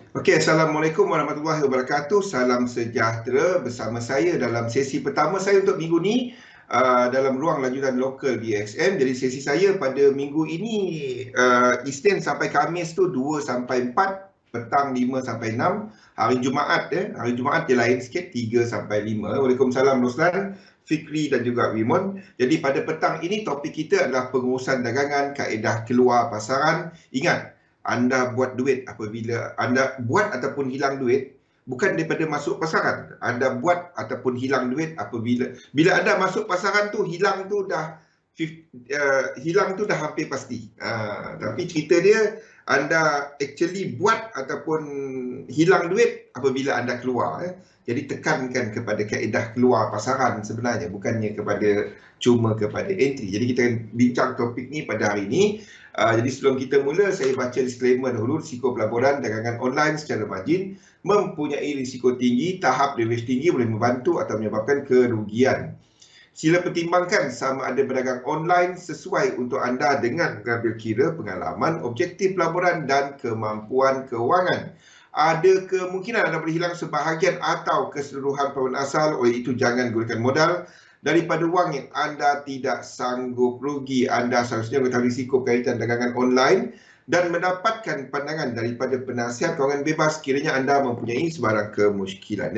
Okey, Assalamualaikum warahmatullahi wabarakatuh. Salam sejahtera bersama saya dalam sesi pertama saya untuk minggu ni dalam ruang lanjutan lokal BXM. Jadi sesi saya pada minggu ini Isnin sampai Khamis tu 2 sampai 4, petang 5 sampai 6. Hari Jumaat hari Jumaat dia lain sikit 3 sampai 5. Waalaikumsalam Roslan, Fikri dan juga Wimon. Jadi pada petang ini topik kita adalah pengurusan dagangan, kaedah keluar pasaran. Ingat, anda buat duit apabila anda buat ataupun hilang duit bukan daripada masuk pasaran. Anda buat ataupun hilang duit apabila anda masuk pasaran tu hilang tu dah hampir pasti. Tapi cerita dia anda actually buat ataupun hilang duit apabila anda keluar. Jadi tekankan kepada kaedah keluar pasaran sebenarnya, bukannya cuma kepada entry. Jadi kita bincang topik ni pada hari ini. Jadi sebelum kita mula, saya baca disclaimer dahulu. Risiko pelaburan dagangan online secara margin mempunyai risiko tinggi, tahap leverage tinggi boleh membantu atau menyebabkan kerugian. Sila pertimbangkan sama ada berdagang online sesuai untuk anda dengan mengambil kira pengalaman, objektif pelaburan dan kemampuan kewangan. Ada kemungkinan anda boleh hilang sebahagian atau keseluruhan pelaburan asal, oleh itu jangan gunakan modal daripada wang yang anda tidak sanggup rugi. Anda seharusnya mengetahui risiko berkaitan dagangan online dan mendapatkan pandangan daripada penasihat kewangan bebas kiranya anda mempunyai sebarang kemusykilan.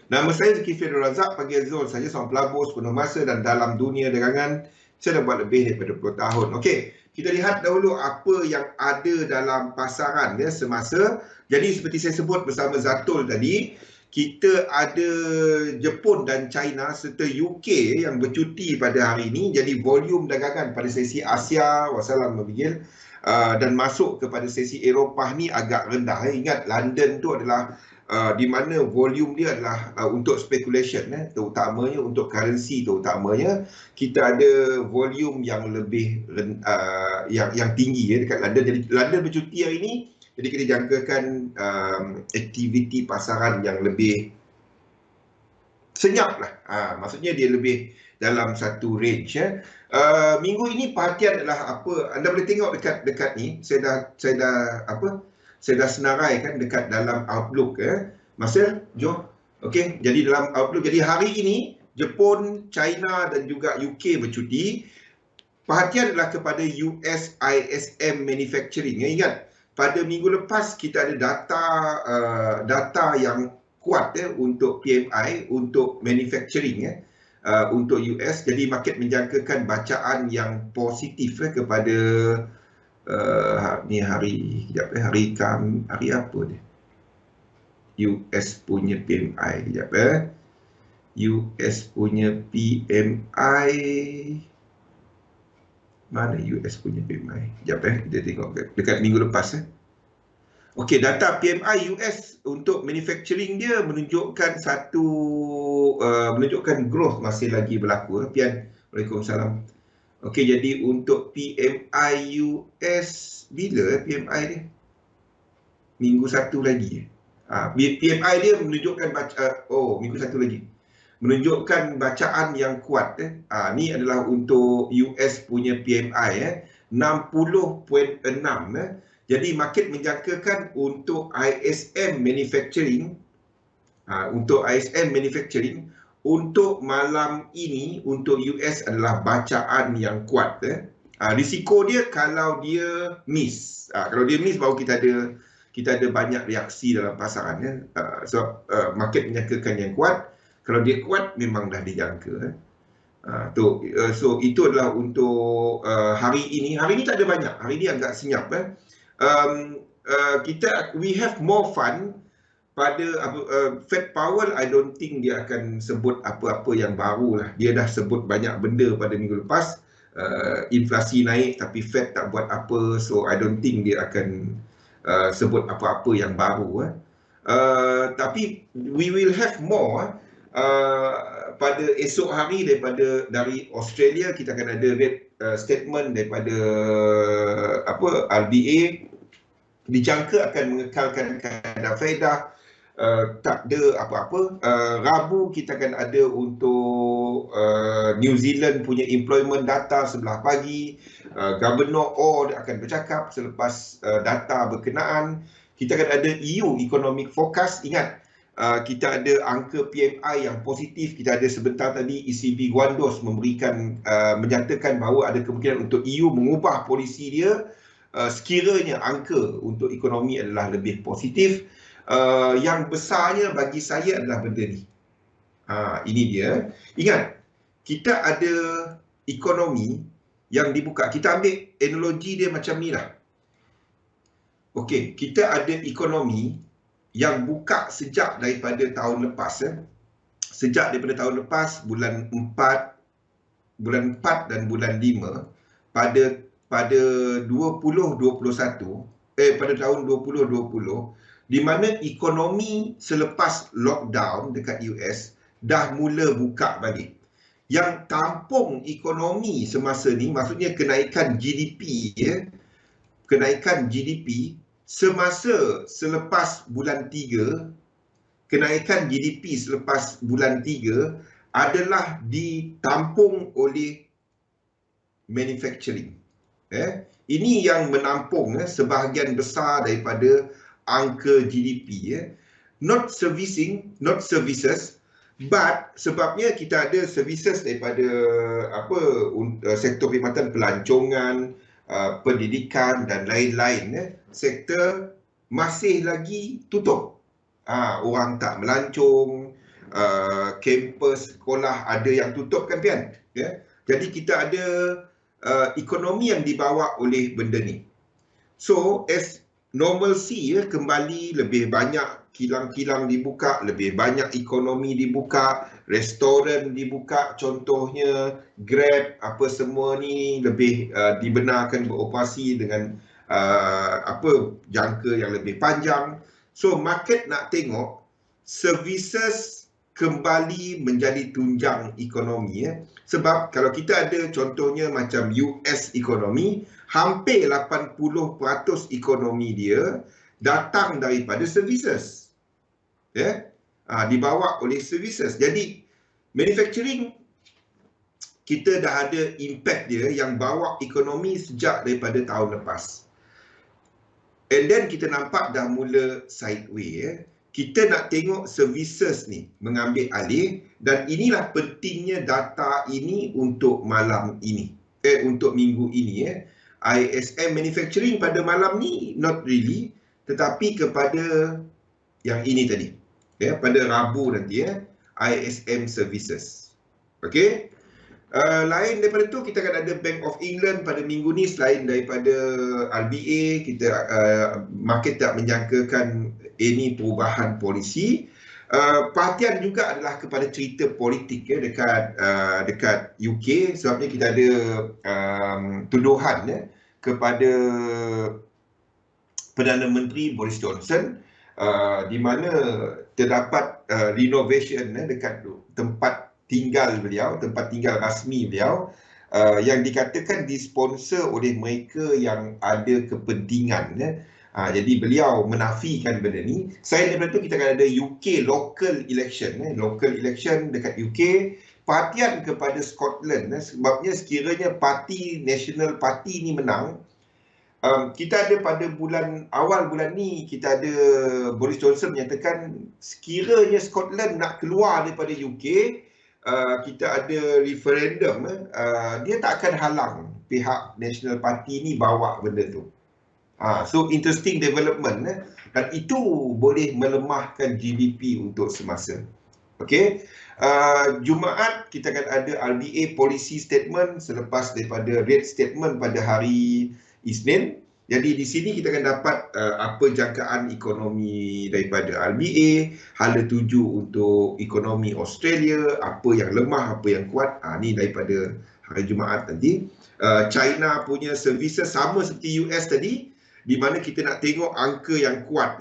Nama saya Zulkifli Abdul Razak, panggil Zul saja, seorang pelabur sepenuh masa dan dalam dunia dagangan saya dah buat lebih daripada 20 tahun. Okey, kita lihat dahulu apa yang ada dalam pasaran semasa. Jadi seperti saya sebut bersama Zatul tadi, kita ada Jepun dan China serta UK yang bercuti pada hari ini. Jadi volume dagangan pada sesi Asia, wassalam Mabigil, dan masuk kepada sesi Eropah ni agak rendah. Ingat London tu adalah di mana volume dia adalah untuk speculation, terutamanya untuk currency terutamanya. Kita ada volume yang lebih yang tinggi dekat London. Jadi London bercuti hari ini, jadi kita jangkakan aktiviti pasaran yang lebih senyap lah. Maksudnya dia lebih dalam satu range. Minggu ini perhatian adalah apa? Anda boleh tengok dekat ni. Saya dah senaraikan dekat dalam Outlook. Masa, jom. Okey, jadi dalam Outlook. Jadi hari ini Jepun, China dan juga UK bercuti. Perhatian adalah kepada US ISM Manufacturing. Ingat, pada minggu lepas kita ada data yang kuat untuk PMI, untuk manufacturing untuk US. Jadi market menjangkakan bacaan yang positif kepada ni hari apa ni? US punya PMI US punya PMI. Mana US punya PMI? Kita tengok dekat minggu lepas. Okey, data PMI US untuk manufacturing dia menunjukkan menunjukkan growth masih lagi berlaku. Pian, Waalaikumsalam. Okey, jadi untuk PMI US bila PMI dia? Minggu satu lagi. PMI dia menunjukkan minggu satu lagi. Menunjukkan bacaan yang kuat. Ni adalah untuk US punya PMI 60.6. Jadi market menjangkakan untuk ISM Manufacturing, untuk malam ini untuk US adalah bacaan yang kuat. Risiko dia kalau dia miss. Kalau dia miss baru kita ada banyak reaksi dalam pasaran. Market menjangkakan yang kuat. Kalau dia kuat memang dah dijangka. So itu adalah untuk hari ini. Hari ini tak ada banyak. Hari ini agak senyap. We have more fun pada Fed Powell. I don't think dia akan sebut apa-apa yang baru lah. Dia dah sebut banyak benda pada minggu lepas. Inflasi naik tapi Fed tak buat apa. So I don't think dia akan sebut apa-apa yang baru. Tapi we will have more pada esok hari dari Australia. Kita akan ada rate statement daripada RBA. Dijangka akan mengekalkan kadar faedah, tak ada apa-apa. Rabu kita akan ada untuk New Zealand punya employment data sebelah pagi. Governor Orr akan bercakap selepas data berkenaan. Kita akan ada EU Economic Forecast. Ingat, kita ada angka PMI yang positif. Kita ada sebentar tadi ECB Guandos menyatakan bahawa ada kemungkinan untuk EU mengubah polisi dia sekiranya angka untuk ekonomi adalah lebih positif. Yang besarnya bagi saya adalah benda ni. Ini dia. Ingat, kita ada ekonomi yang dibuka. Kita ambil analogi dia macam ni lah. Okey, kita ada ekonomi yang buka sejak daripada tahun lepas. Sejak daripada tahun lepas, bulan 4 dan bulan 5 pada 2021, pada tahun 2020, di mana ekonomi selepas lockdown dekat US dah mula buka balik. Yang tampung ekonomi semasa ni, maksudnya kenaikan GDP, kenaikan GDP semasa selepas bulan 3, kenaikan GDP selepas bulan 3 adalah ditampung oleh manufacturing. Ini yang menampung sebahagian besar daripada angka GDP. Not services, but sebabnya kita ada services daripada sektor perkhidmatan pelancongan, pendidikan dan lain-lain. Sektor masih lagi tutup. Orang tak melancong, kampus sekolah ada yang tutup kan Pian? Jadi kita ada ekonomi yang dibawa oleh benda ni. So as normalcy kembali, lebih banyak kilang-kilang dibuka, lebih banyak ekonomi dibuka, restoran dibuka, contohnya Grab, apa semua ni lebih dibenarkan beroperasi dengan jangka yang lebih panjang. So market nak tengok services kembali menjadi tunjang ekonomi. Sebab kalau kita ada contohnya macam US ekonomi, hampir 80% ekonomi dia datang daripada services. Dibawa oleh services. Jadi manufacturing kita dah ada impact dia yang bawa ekonomi sejak daripada tahun lepas. And then kita nampak dah mula sideway. Kita nak tengok services ni mengambil alih, dan inilah pentingnya data ini untuk malam ini. Untuk minggu ini. ISM manufacturing pada malam ni not really, tetapi kepada yang ini tadi. Pada Rabu nanti ISM services. Okey. Lain daripada tu, kita akan ada Bank of England pada minggu ni. Selain daripada RBA, kita market tak menyangkakan ini perubahan polisi. Perhatian juga adalah kepada cerita politik dekat UK, sebabnya kita ada tuduhan kepada Perdana Menteri Boris Johnson, di mana terdapat renovation dekat tempat tinggal beliau, tempat tinggal rasmi beliau, yang dikatakan disponsor oleh mereka yang ada kepentingan. Jadi beliau menafikan benda ni. Selain daripada itu, kita akan ada UK local election. Local election dekat UK. Perhatian kepada Scotland, sebabnya sekiranya National Party ni menang, kita ada pada awal bulan ni, kita ada Boris Johnson menyatakan sekiranya Scotland nak keluar daripada UK, kita ada referendum, dia tak akan halang pihak National Party ni bawa benda tu. So interesting development, dan itu boleh melemahkan GDP untuk semasa. Okey. Jumaat kita akan ada RBA policy statement selepas daripada rate statement pada hari Isnin. Jadi di sini kita akan dapat apa jangkaan ekonomi daripada RBA, hala tuju untuk ekonomi Australia, apa yang lemah, apa yang kuat. Ni daripada hari Jumaat nanti. China punya services sama seperti US tadi, di mana kita nak tengok angka yang kuat.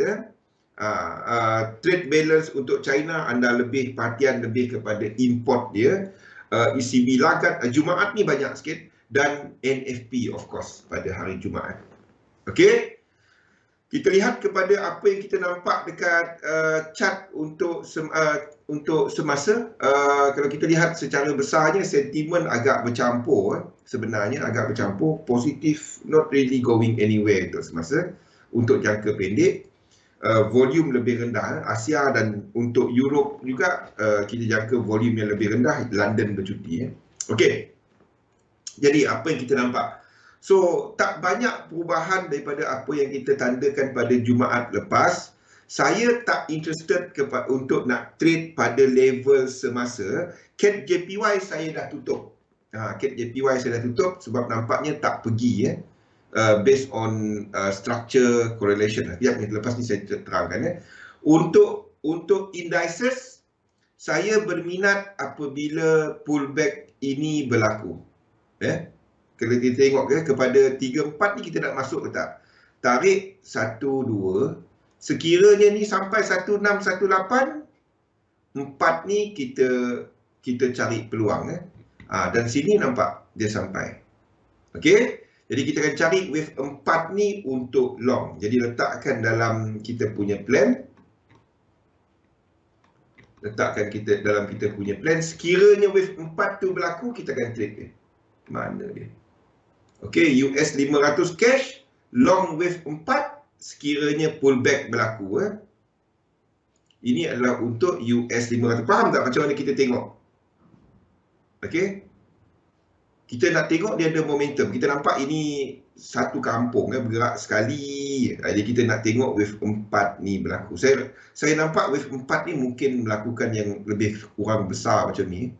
Trade balance untuk China, anda lebih perhatian lebih kepada import dia. ECB lagat Jumaat ni banyak sikit, dan NFP of course pada hari Jumaat. Okey, kita lihat kepada apa yang kita nampak dekat chart untuk semasa. Kalau kita lihat secara besarnya, sentimen agak bercampur. Sebenarnya agak bercampur, positif, not really going anywhere untuk semasa, untuk jangka pendek. volume lebih rendah. Asia dan untuk Europe juga kita jangka volume yang lebih rendah. London bercuti. Okey. Jadi apa yang kita nampak? So, tak banyak perubahan daripada apa yang kita tandakan pada Jumaat lepas. Saya tak interested untuk nak trade pada level semasa. CAT JPY saya dah tutup. CAT JPY saya dah tutup sebab nampaknya tak pergi based on structure correlation. Sekejap ni, lepas ni saya terangkan. Untuk indices, saya berminat apabila pullback ini berlaku. Kalau kita tengok kepada 3-4 ni kita nak masuk ke tak? Tarik 1-2. Sekiranya ni sampai 1618, 4 ni kita cari peluang. Dan sini nampak dia sampai. Okey? Jadi kita akan cari wave 4 ni untuk long. Jadi letakkan dalam kita punya plan. Dalam kita punya plan. Sekiranya wave 4 tu berlaku, kita akan trade dia. Mana dia? Okey, US 500 cash, long wave 4, sekiranya pullback berlaku. Ini adalah untuk US 500. Faham tak macam mana kita tengok? Okey. Kita nak tengok dia ada momentum. Kita nampak ini satu kampung bergerak sekali. Jadi kita nak tengok wave 4 ni berlaku. Saya nampak wave 4 ni mungkin melakukan yang lebih kurang besar macam ni.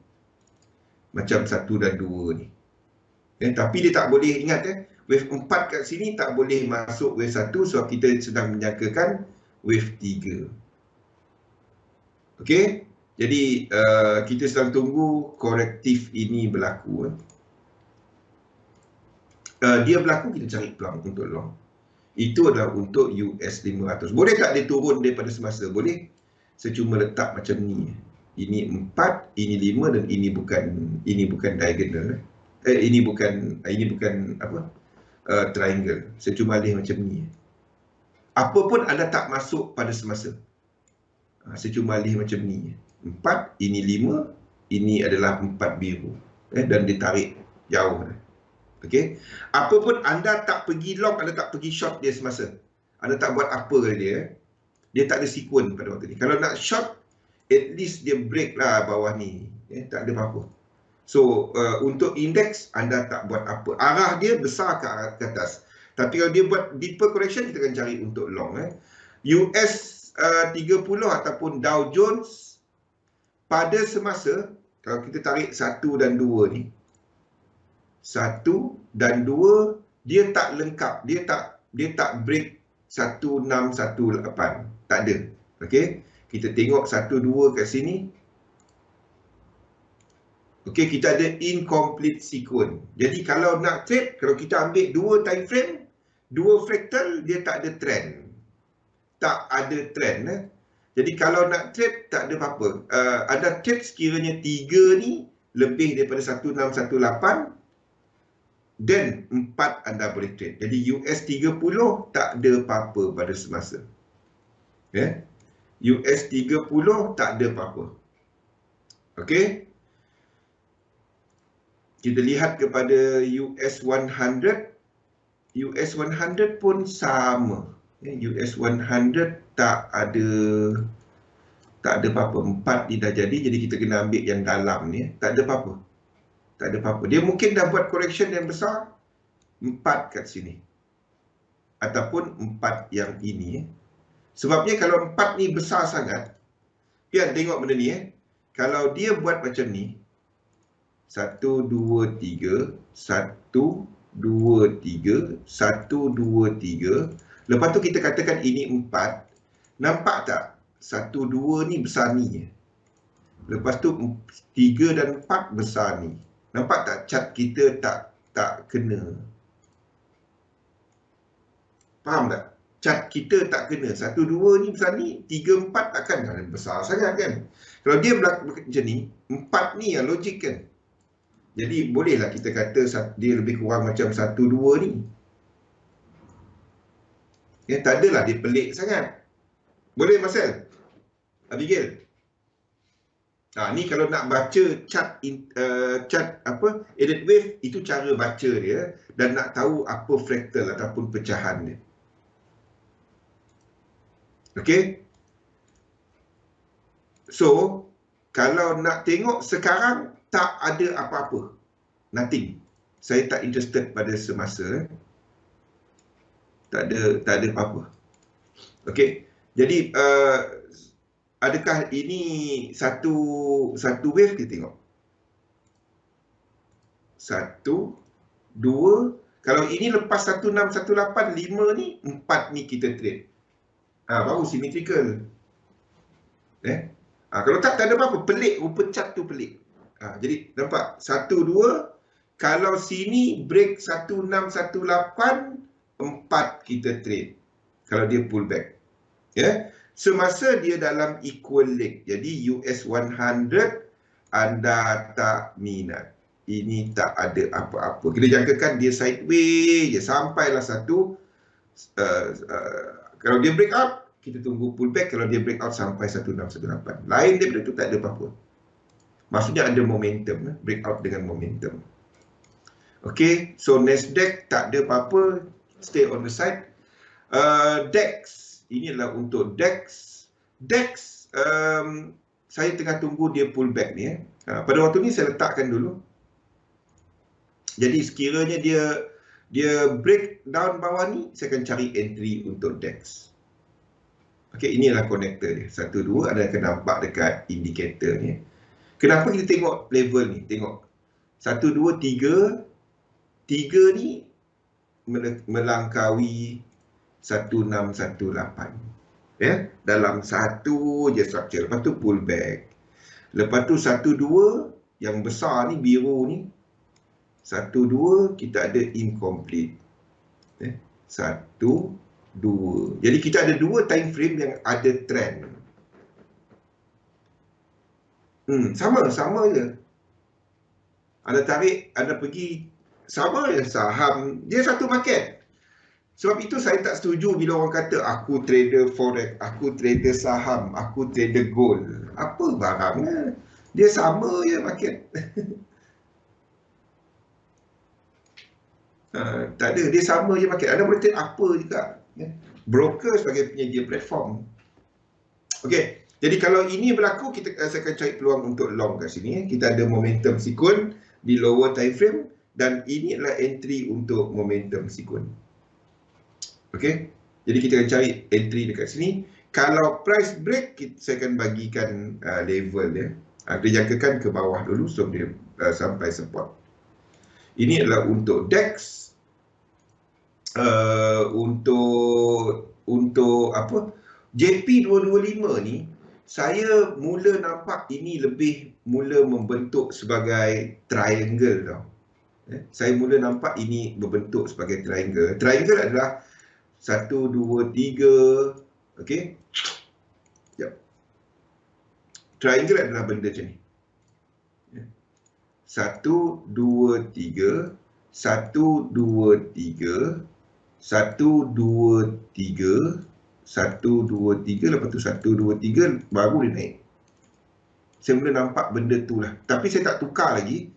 Macam 1 dan 2 ni. Tapi dia tak boleh, ingat wave 4 kat sini tak boleh masuk wave 1 sebab kita sedang menyangkakan wave 3. Okey, jadi kita sedang tunggu korektif ini berlaku. Dia berlaku, kita cari peluang untuk long. Itu adalah untuk US 500. Boleh tak dia turun daripada semasa? Boleh. Saya cuma letak macam ni. Ini 4, ini 5 dan ini bukan diagonal. Ini bukan apa? Triangle. Saya cuma alih macam ni. Apa pun anda tak masuk pada semasa. Saya cuma alih macam ni. 4, ini 5, ini adalah 4 biru. Dan ditarik jauh. Okey. Apa pun anda tak pergi long, anda tak pergi short dia semasa. Anda tak buat apa ke dia. Dia tak ada sequence pada waktu ni. Kalau nak short, at least dia break lah bawah ni. Tak ada apa-apa. So, untuk indeks, anda tak buat apa. Arah dia besar ke atas. Tapi kalau dia buat deeper correction, kita akan cari untuk long. US 30 ataupun Dow Jones, pada semasa, kalau kita tarik 1 dan 2 ni. 1 dan 2, dia tak lengkap. Dia tak break 1618. Tak ada. Okey. Kita tengok 1, 2 kat sini. Okey, kita ada incomplete sequence. Jadi kalau nak trade, kalau kita ambil 2 time frame, 2 fractal, dia tak ada trend. Tak ada trend. Jadi kalau nak trade, tak ada apa-apa. Ada trade sekiranya 3 ni lebih daripada 1618 dan 4 anda boleh trade. Jadi US 30 tak ada apa-apa pada semasa. US 30 tak ada apa-apa. Okey. Kita lihat kepada US 100. US 100 pun sama. US 100 tak ada apa-apa. 4 ni dah jadi kita kena ambil yang dalam ni. Tak ada apa-apa. Tak ada apa-apa. Dia mungkin dah buat correction yang besar. 4 kat sini. Ataupun 4 yang ini. Sebabnya kalau 4 ni besar sangat. Pian tengok benda ni. Kalau dia buat macam ni. 1, 2, 3, 1, 2, 3, 1, 2, 3. Lepas tu kita katakan ini 4. Nampak tak? 1, 2 ni besar ni. Lepas tu 3 dan 4 besar ni. Nampak tak chart kita tak kena? Faham tak? Chart kita tak kena. 1, 2 ni besar ni. 3, 4 takkan besar sangat kan? Kalau dia berlaku macam ni, 4 ni yang logik kan? Jadi bolehlah kita kata dia lebih kurang macam 1, 2 ni. Tak adalah dia pelik sangat. Boleh Marcel? Abigail? Ni kalau nak baca chart apa Elliott wave, itu cara baca dia dan nak tahu apa fractal ataupun pecahan dia. Okey. So, kalau nak tengok sekarang tak ada apa-apa. Nothing. Saya tak interested pada semasa. Tak ada apa-apa. Okey. Jadi adakah ini satu wave? Kita tengok. 1, 2. Kalau ini lepas 16, 18, 5 ni, 4 ni kita trade. Baru symmetrical. Kalau tak ada apa-apa. Pelik. Rupa chart tu pelik. Jadi nampak 1, 2. Kalau sini break 16, 18, 4 kita trade. Kalau dia pullback. Semasa dia dalam equal leg. Jadi US 100 anda tak minat. Ini tak ada apa-apa. Kita jangkakan dia sideways je. Sampailah satu. Kalau dia break out, kita tunggu pullback. Kalau dia break out sampai 1618. Lain daripada itu tak ada apa-apa. Maksudnya ada momentum. Breakout dengan momentum. Okay. So Nasdaq tak ada apa-apa. Stay on the side. DAX. Ini adalah untuk DAX. DAX, saya tengah tunggu dia pullback ni. Pada waktu ni saya letakkan dulu. Jadi sekiranya dia break down bawah ni, saya akan cari entry untuk DAX. Okey, inilah connector dia. 1, 2, anda akan nampak dekat indikator ni. Kenapa kita tengok level ni? Tengok. 1, 2, 3. 3 ni melangkaui 1618. Dalam satu je structure. Lepas tu pullback. Lepas tu 1, 2 yang besar ni, biru ni. 1, 2 kita ada incomplete. 1, 2. Jadi kita ada 2 time frame yang ada trend. Sama je. Anda tarik, anda pergi, sama je saham. Dia satu market. Sebab itu saya tak setuju bila orang kata aku trader forex, aku trader saham, aku trader gold. Apa barangnya? Dia sama je market. Tak ada, dia sama je market. Anda boleh trade apa juga. Broker sebagai penyedia platform. Okey, jadi kalau ini berlaku, saya akan cari peluang untuk long kat sini. Kita ada momentum sikun di lower time frame dan ini adalah entry untuk momentum sikun. Okey, jadi kita akan cari entry dekat sini. Kalau price break, saya akan bagikan level dia. Kita jangkakan ke bawah dulu sebelum dia sampai support. Ini adalah untuk DAX. Untuk apa? JP225 ni, saya mula nampak ini lebih mula membentuk sebagai triangle tau. Saya mula nampak ini berbentuk sebagai triangle. Triangle adalah 1, 2, 3. Okey. Sekejap. Triangle adalah benda macam ni. 1, 2, 3. 1, 2, 3. 1, 2, 3. 1, 2, 3. Lepas tu 1, 2, 3. Baru dia naik. Saya mula nampak benda tu lah. Tapi saya tak tukar lagi.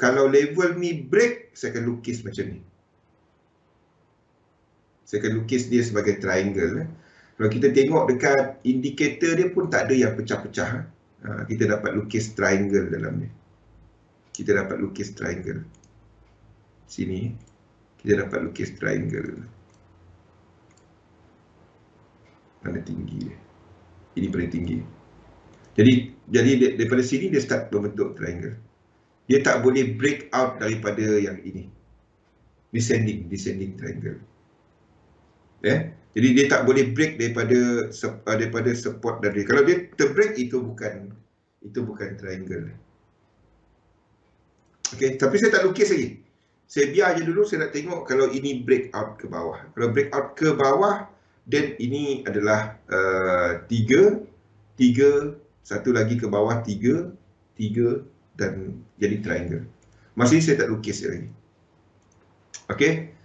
Kalau level ni break, saya akan lukis macam ni. Saya akan lukis dia sebagai triangle. Kalau kita tengok dekat indikator dia pun tak ada yang pecah-pecah. Kita dapat lukis triangle dalam dia. Kita dapat lukis triangle. Sini. Kita dapat lukis triangle. Mana tinggi dia? Ini paling tinggi. Jadi daripada sini dia start membentuk triangle. Dia tak boleh break out daripada yang ini. Descending triangle. Jadi dia tak boleh break daripada support dari. Kalau dia terbreak, itu bukan triangle. Okey, tapi saya tak lukis lagi. Saya biar je dulu, saya nak tengok kalau ini break out ke bawah. Kalau break out ke bawah, then ini adalah 3, satu lagi ke bawah 3 dan jadi triangle. Masih saya tak lukis lagi. Okey.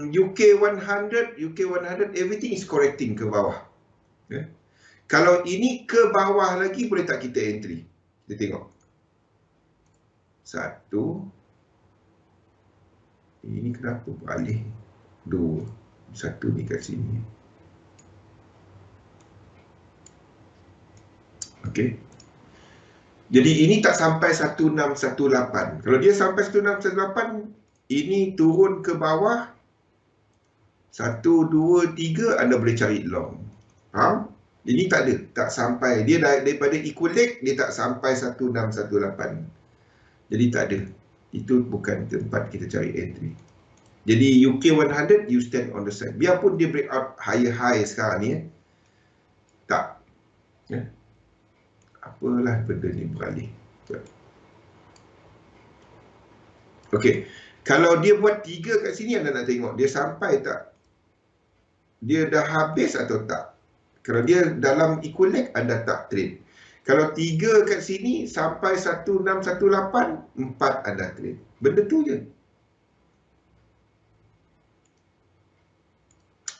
UK 100, everything is correcting ke bawah. Kalau ini ke bawah lagi, boleh tak kita entry? Kita tengok. 1. Ini kenapa beralih? 2. Satu ni kat sini. Okey. Jadi ini tak sampai 1618. Kalau dia sampai 1618, ini turun ke bawah 1, 2, 3, anda boleh cari long. Faham? Ini tak ada, tak sampai. Dia daripada equal leg, dia tak sampai 1618. Jadi tak ada. Itu bukan tempat kita cari entry. Jadi UK 100, you stand on the side. Biarpun dia break out higher high sekarang ni, tak. Ya. Apalah benda ni beralih. Okey. Kalau dia buat 3 kat sini, anda nak tengok dia sampai tak? Dia dah habis atau tak? Kalau dia dalam equal leg, anda tak trade. Kalau 3 kat sini sampai 1618, 4 anda trade. Benda tu je.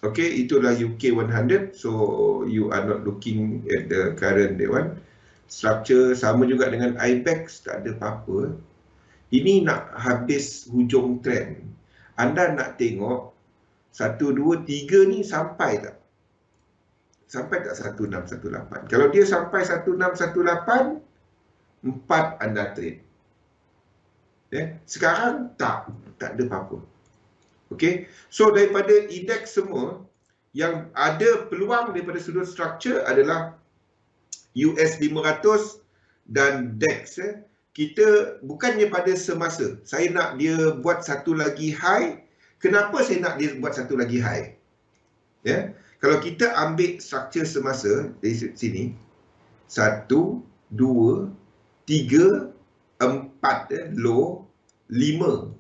Okey, itulah UK 100. So you are not looking at the current that one. Structure sama juga dengan IBEX, tak ada apa-apa. Ini nak habis hujung trend. Anda nak tengok 1, 2, 3 ni sampai tak? Sampai tak 1618? Kalau dia sampai 1618, 4 anda trade. Sekarang tak ada apa-apa. Okey. So daripada indeks semua, yang ada peluang daripada sudut structure adalah US 500 dan DAX. Kita bukannya pada semasa. Saya nak dia buat satu lagi high. Kenapa saya nak dia buat satu lagi high? Ya. Kalau kita ambil structure semasa dari sini, 1, 2, 3, 4, low, 5.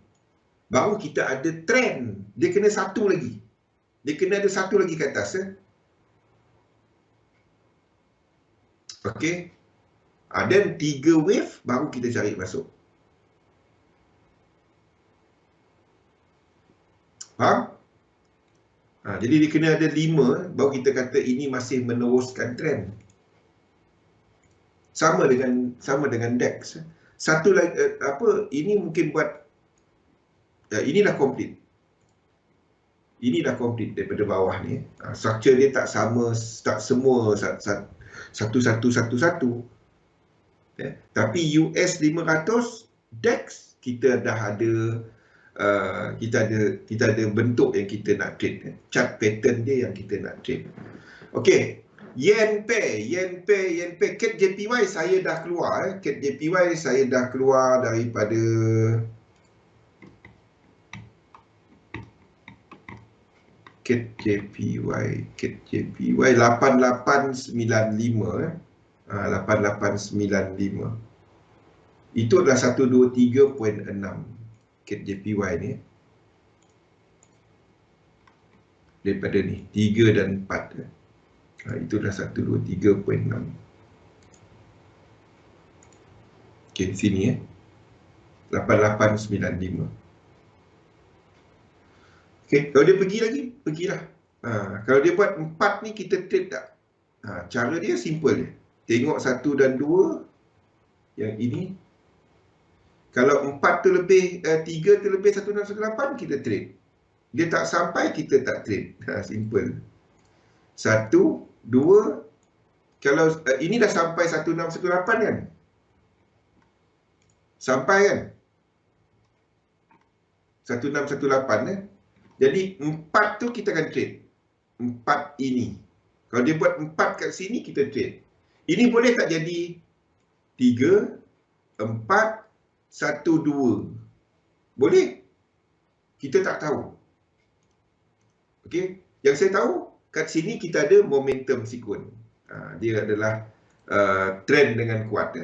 Baru kita ada trend. Dia kena satu lagi. Dia kena ada satu lagi ke atas. Okey. Dan 3 wave baru kita cari masuk. Faham? Jadi dia kena ada 5 baru kita kata ini masih meneruskan trend. Sama dengan DAX. Satu lagi ini mungkin buat ini dah complete. Ini dah complete daripada bawah ni. Structure dia tak sama, tak semua satu. Tapi US 500 DAX kita dah ada kita ada bentuk yang kita nak trade. Chart pattern dia yang kita nak trade. Okey. Yen pair, CAD JPY saya dah keluar. CAD JPY saya dah keluar daripada CAD JPY 8895 8895. Itu adalah 123.6 CAD JPY ni. Daripada ni 3 dan 4. Itu adalah 123.6. Okey, sini 8895. Okey, kalau dia pergi lagi, pergilah. Kalau dia buat 4 ni, kita trade tak? Cara dia simple je. Tengok 1 dan 2. Yang ini. Kalau 4 tu lebih, 3 tu lebih 1618, kita trade. Dia tak sampai, kita tak trade. Simple. 1, 2. Kalau ini dah sampai 1618 kan? Sampai kan? 1618 Jadi 4 tu kita akan trade. 4 ini. Kalau dia buat 4 kat sini, kita trade. Ini boleh tak jadi 3, 4, 1, 2? Boleh. Kita tak tahu. Okey. Yang saya tahu, kat sini kita ada momentum sequence. Dia adalah trend dengan kuat.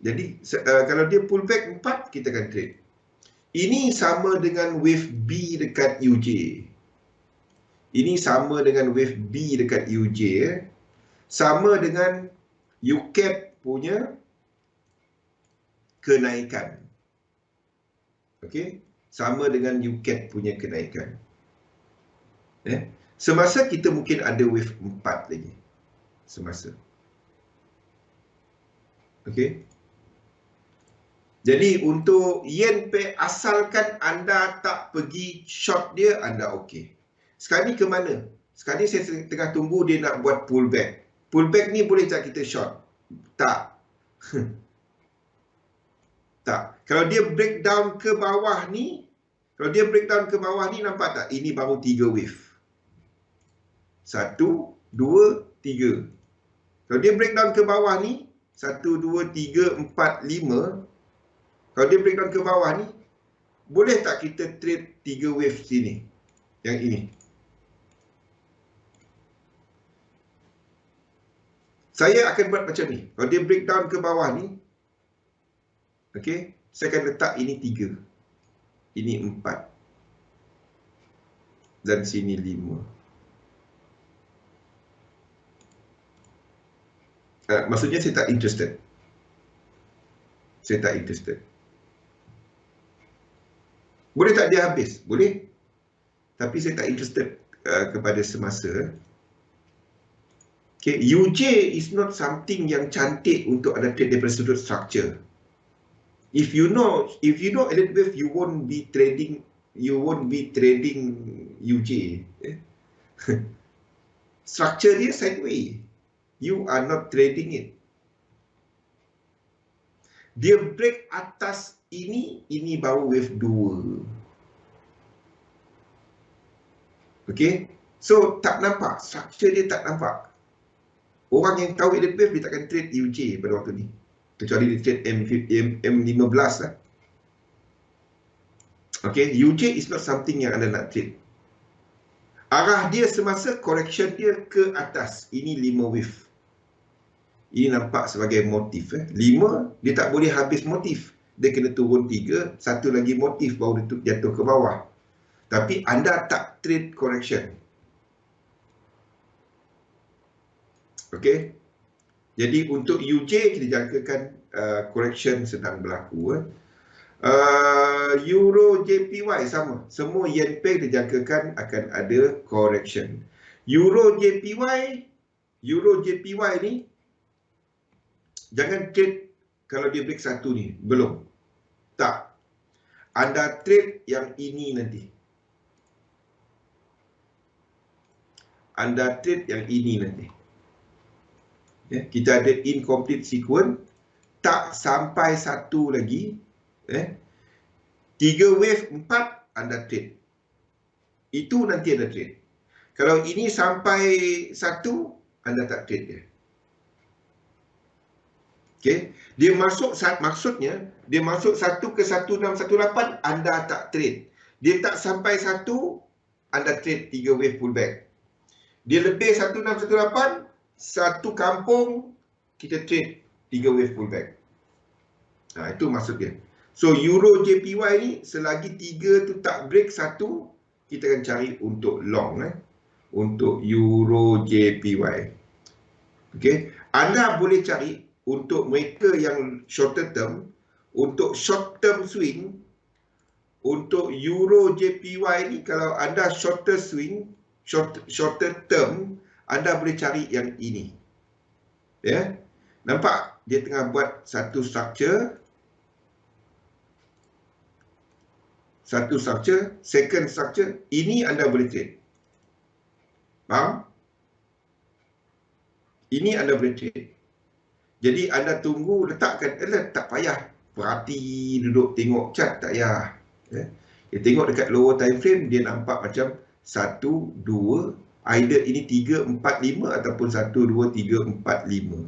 Jadi kalau dia pull back 4, kita akan trade. Ini sama dengan wave B dekat UJ. Ini sama dengan wave B dekat UJ. Sama dengan UCAD punya kenaikan. Okey, sama dengan UCAD punya kenaikan. Semasa kita mungkin ada wave 4 lagi. Semasa. Okey. Jadi untuk yen pair, asalkan anda tak pergi short dia, anda okey. Sekarang ni ke mana? Sekarang ni saya tengah tunggu dia nak buat pullback. Pullback ni boleh tak kita short? Tak. Tak. Kalau dia breakdown ke bawah ni, nampak tak? Ini baru 3 wave. 1, 2, 3. Kalau dia breakdown ke bawah ni, 1, 2, 3, 4, 5. Kalau dia breakdown ke bawah ni, boleh tak kita trade 3 wave sini? Yang ini. Saya akan buat macam ni. Kalau dia breakdown ke bawah ni, okey, saya akan letak ini 3. Ini 4. Dan sini 5. Maksudnya saya tak interested. Saya tak interested. Boleh tak dia habis? Boleh. Tapi saya tak interested kepada semasa. Okay, UJ is not something yang cantik untuk anda trade daripada sudut structure. If you know Elliott Wave, you won't be trading UJ. Structure dia sideways. You are not trading it. Dia break atas ini baru wave 2. Okay, so tak nampak, structure dia tak nampak. Orang yang tahu Elliott Wave, dia takkan trade UJ pada waktu ni, kecuali dia trade M15 lah. Okay, UJ is not something yang anda nak trade. Arah dia semasa correction dia ke atas, ini 5 wave. Ini nampak sebagai motif. 5, dia tak boleh habis motif. Dia kena turun 3, satu lagi motif baru dia jatuh ke bawah. Tapi anda tak trade correction. Okey. Jadi untuk UJ kita jangkakan correction sedang berlaku. Euro JPY sama. Semua yen pair dijangkakan akan ada correction. Euro JPY ni jangan trade kalau dia break satu ni. Belum. Tak. Anda trade yang ini nanti. Ya, kita ada incomplete sequence. Tak sampai satu lagi. 3 wave 4 anda trade. Itu nanti anda trade. Kalau ini sampai satu, anda tak trade dia. Okay. Dia masuk, maksudnya dia masuk 1 ke 1618, anda tak trade. Dia tak sampai 1, anda trade 3 wave pullback. Dia lebih 1618, satu kampung, kita trade 3 wave pullback. Itu maksud dia. So Euro JPY ni, selagi 3 tu tak break 1, kita akan cari untuk long. Untuk Euro JPY. Okay. Anda boleh cari untuk mereka yang shorter term, untuk short term swing, untuk Euro JPY ni, kalau anda shorter swing, shorter term, anda boleh cari yang ini. Ya, nampak dia tengah buat satu structure, second structure, ini anda boleh trade. Faham? Ini anda boleh trade. Jadi anda tunggu, letakkan, tak payah perhati, duduk tengok chart, tak payah. Dia tengok dekat lower time frame, dia nampak macam 1, 2, either ini 3, 4, 5 ataupun 1, 2, 3, 4, 5.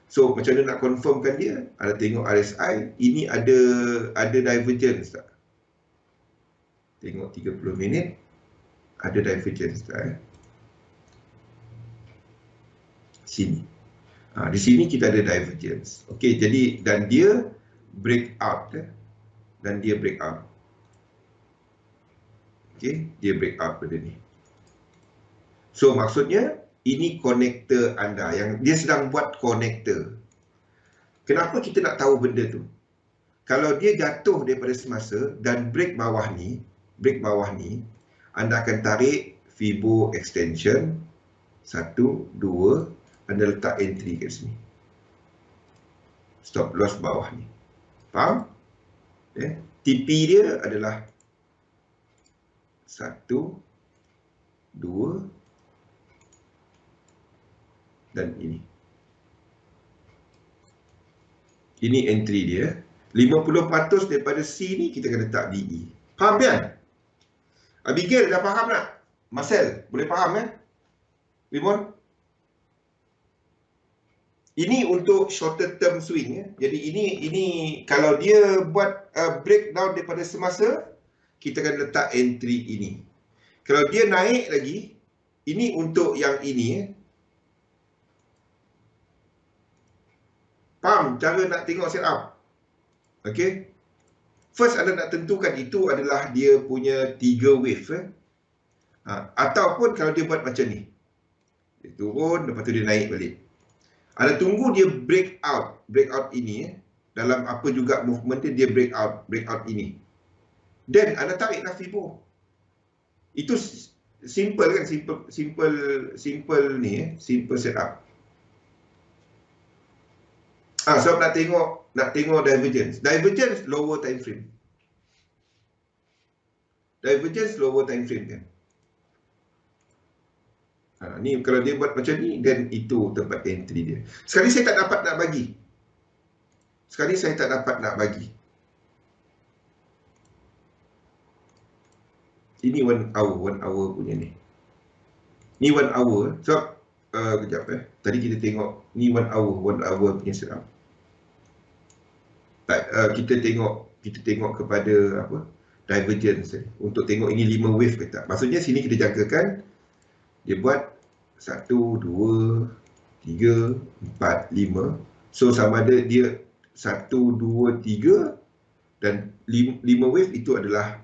So macam mana nak confirmkan dia? Anda tengok RSI, ini ada divergence tak? Tengok 30 minit, ada divergence tak? Sini. Di sini kita ada divergence. Okey, jadi dan dia breakout. Okey, dia breakout pada ni. So maksudnya ini konektor anda yang dia sedang buat konektor. Kenapa kita nak tahu benda tu? Kalau dia jatuh daripada semasa dan break bawah ni, anda akan tarik Fibo extension 1, 2, anda letak entry kat sini. Stop loss bawah ni. Faham? TP dia adalah 1, 2 dan ini. Ini entry dia. 50% daripada C ni kita akan letak DE. Faham kan? Abigail dah faham tak? Marcel, boleh faham kan? Limon? Ini untuk shorter term swing ya. Jadi ini kalau dia buat breakdown daripada semasa, kita akan letak entry ini. Kalau dia naik lagi, ini untuk yang ini ya. Faham cara nak tengok setup? Okey. First anda nak tentukan itu adalah dia punya 3 wave ataupun kalau dia buat macam ni. Dia turun, lepas tu dia naik balik. Anda tunggu dia breakout ini dalam apa juga movement dia breakout ini. Then anda tariklah Fibo. Itu simple kan, simple ni simple setup. Sebab nak tengok divergence. Divergence lower time frame. Divergence lower time frame kan. Ni kalau dia buat macam ni, then itu tempat entry dia. Sekali saya tak dapat nak bagi. Ini 1 hour punya ni. Ni 1 hour. So, kejap Tadi kita tengok ni 1 hour punya setup. Kita tengok kepada apa? Divergence untuk tengok ini 5 wave ke tak. Maksudnya sini kita jangkakan dia buat 1, 2, 3, 4, 5. So sama ada dia 1, 2, 3 dan 5 wave itu adalah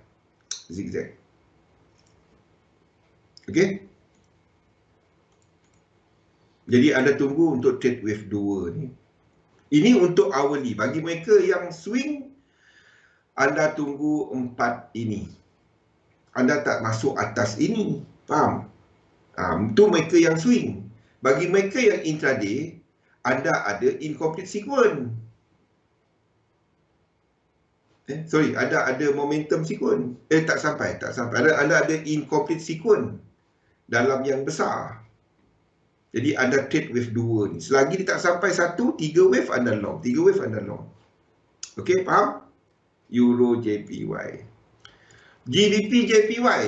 zigzag. Okey. Jadi anda tunggu untuk trade wave 2 ni. Ini untuk hourly. Bagi mereka yang swing, anda tunggu 4 ini. Anda tak masuk atas ini. Faham? Itu mereka yang swing. Bagi mereka yang intraday, anda ada incomplete sequence. Ada momentum sequence. Tak sampai. Anda ada incomplete sequence dalam yang besar. Jadi anda trade wave 2 ni. Selagi dia tak sampai 1, 3 wave anda long. 3 wave anda long. Okey, faham? Euro JPY. GBP JPY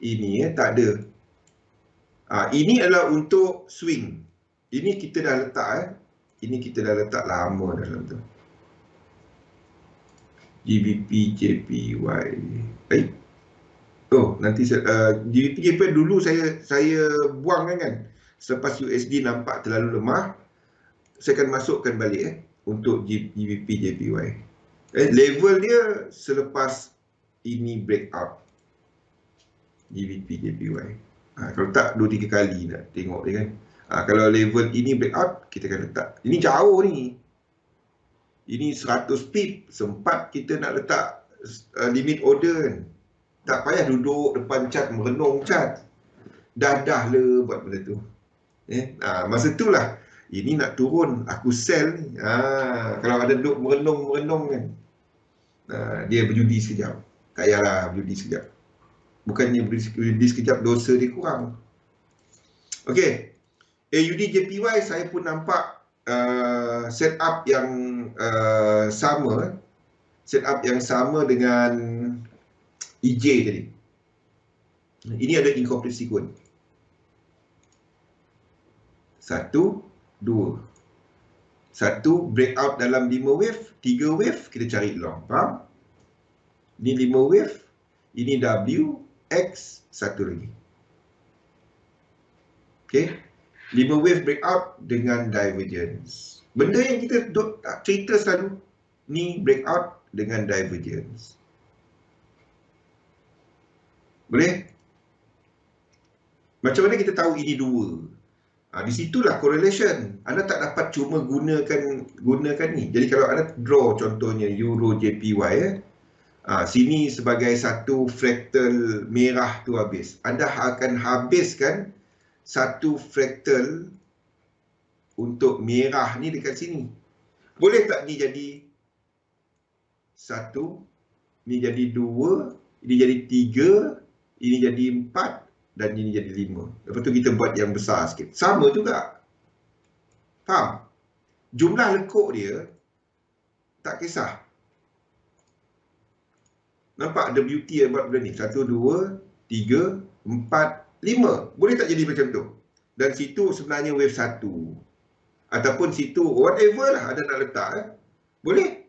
ini tak ada. Ini adalah untuk swing. Ini kita dah letak Ini kita dah letak lama dalam tu. GBP JPY. Nanti GBP JPY dulu saya buang kan. Selepas USD nampak terlalu lemah, saya akan masukkan balik untuk GBP JPY. Level dia selepas ini breakout GBP JPY. Kalau tak 2-3 kali nak tengok dia kan. Kalau level ini breakout, kita akan letak. Ini jauh ni. Ini 100 pip. Sempat kita nak letak limit order kan. Tak payah duduk depan chart merenung chart. Dah le buat benda tu. Masa itulah ini nak turun, aku sell ni. Kalau ada duduk merenung kan. Dia berjudi sekejap. Tak payahlah berjudi sekejap. Bukannya berjudi sekejap dosa dia kurang. Okey. AUD JPY saya pun nampak setup yang sama. Setup yang sama dengan EJ tadi. Ini ada incomplete sequence. 1, 2. 1 breakout dalam 5 wave, 3 wave kita cari long. Faham? Ini 5 wave, ini W, X, satu lagi. Okey. 5 wave breakout dengan divergence. Benda yang kita cerita selalu ni breakout dengan divergence. Boleh? Macam mana kita tahu ini 2? Di situlah correlation. Anda tak dapat cuma gunakan ni. Jadi kalau anda draw contohnya Euro JPY sini sebagai satu fractal merah tu habis. Anda akan habiskan satu fractal untuk merah ni dekat sini. Boleh tak ni jadi 1, ni jadi 2, ini jadi 3, ini jadi 4 dan ini jadi 5. Lepas tu kita buat yang besar sikit. Sama juga. Faham? Jumlah lekuk dia tak kisah. Nampak the beauty about benda ni? 1, 2, 3, 4, 5. Boleh tak jadi macam tu? Dan situ sebenarnya wave 1. Ataupun situ whatever lah ada nak letak. Boleh.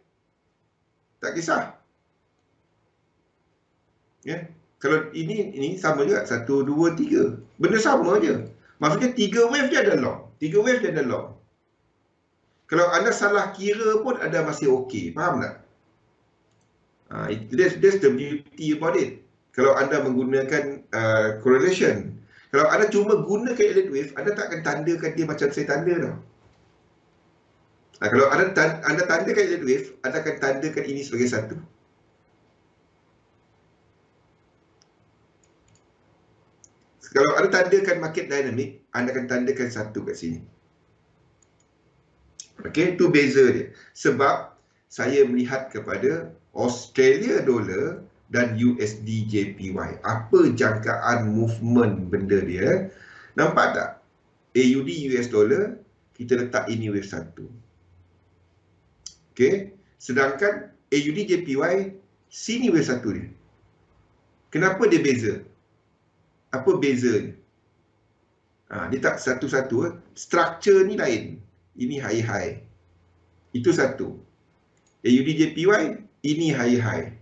Tak kisah. Ya. Kalau ini sama juga. 1, 2, 3. Benda sama je. Maksudnya 3 wave dia ada long. 3 wave dia ada long. Kalau anda salah kira pun anda masih okey. Faham tak? That's the beauty about it. Kalau anda menggunakan correlation. Kalau anda cuma gunakan Elliott wave, anda tak akan tandakan dia macam saya tanda tau. Kalau anda tandakan Elliott wave, anda akan tandakan ini sebagai 1. Kalau anda tandakan market dynamic, anda akan tandakan 1 kat sini. Okey, itu beza dia. Sebab saya melihat kepada Australia dollar dan USD JPY. Apa jangkaan movement benda dia? Nampak tak? AUD US dollar, kita letak ini wave 1. Okey. Sedangkan AUD JPY, sini wave 1 dia. Kenapa dia beza? Apa bezanya? Dia tak satu-satu. Structure ni lain. Ini high-high. Itu satu. AUD JPY, ini high-high.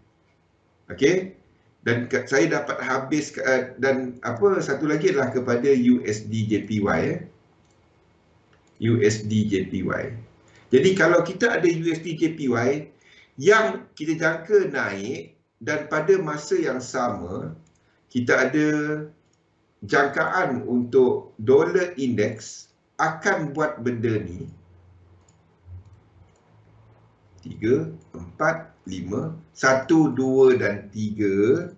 Okey. Dan saya dapat habis dan apa satu lagi adalah kepada USD JPY. USD JPY. Jadi kalau kita ada USD JPY yang kita jangka naik dan pada masa yang sama kita ada jangkaan untuk dollar index akan buat benda ni 3, 4, 5, 1, 2 dan 3,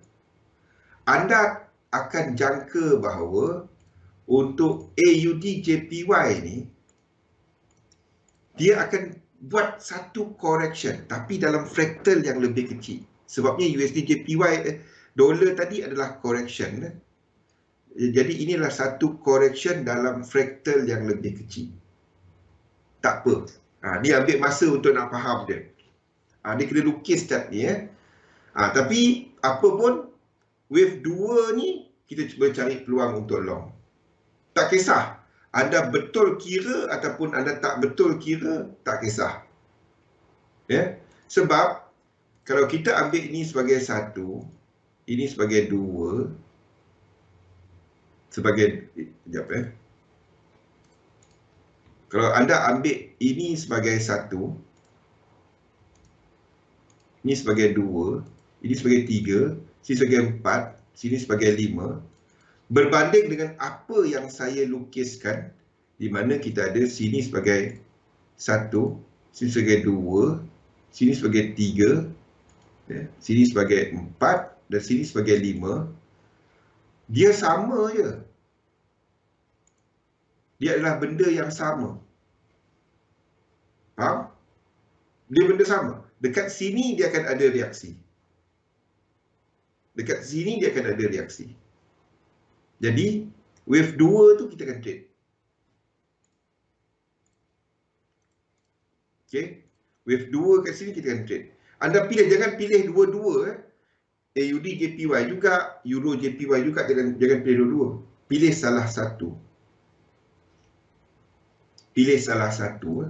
anda akan jangka bahawa untuk AUD JPY ni dia akan buat satu correction tapi dalam fractal yang lebih kecil. Sebabnya USD JPY dolar tadi adalah correction. Jadi inilah satu correction dalam fractal yang lebih kecil. Tak apa. Dia ambil masa untuk nak faham dia. Dia kena lukis chart ni. Tapi apa pun, wave 2 ni kita cuba cari peluang untuk long. Tak kisah anda betul kira ataupun anda tak betul kira, tak kisah. Ya? Sebab kalau kita ambil ini sebagai 1, ini sebagai 2, sebagai kalau anda ambil ini sebagai 1, ini sebagai 2, ini sebagai 3, sini sebagai 4, sini sebagai 5, berbanding dengan apa yang saya lukiskan, di mana kita ada sini sebagai 1, sini sebagai 2, sini sebagai 3, sini sebagai 4 dan sini sebagai 5. Dia sama je. Dia adalah benda yang sama. Faham? Dia benda sama. Dekat sini dia akan ada reaksi. Dekat sini dia akan ada reaksi. Jadi, wave 2 tu kita akan trade. Okay? Wave 2 kat sini kita akan trade. Anda pilih, jangan pilih dua-dua. AUD JPY juga, Euro JPY juga, jangan pilih dua-dua. Pilih salah satu. Pilih salah satu.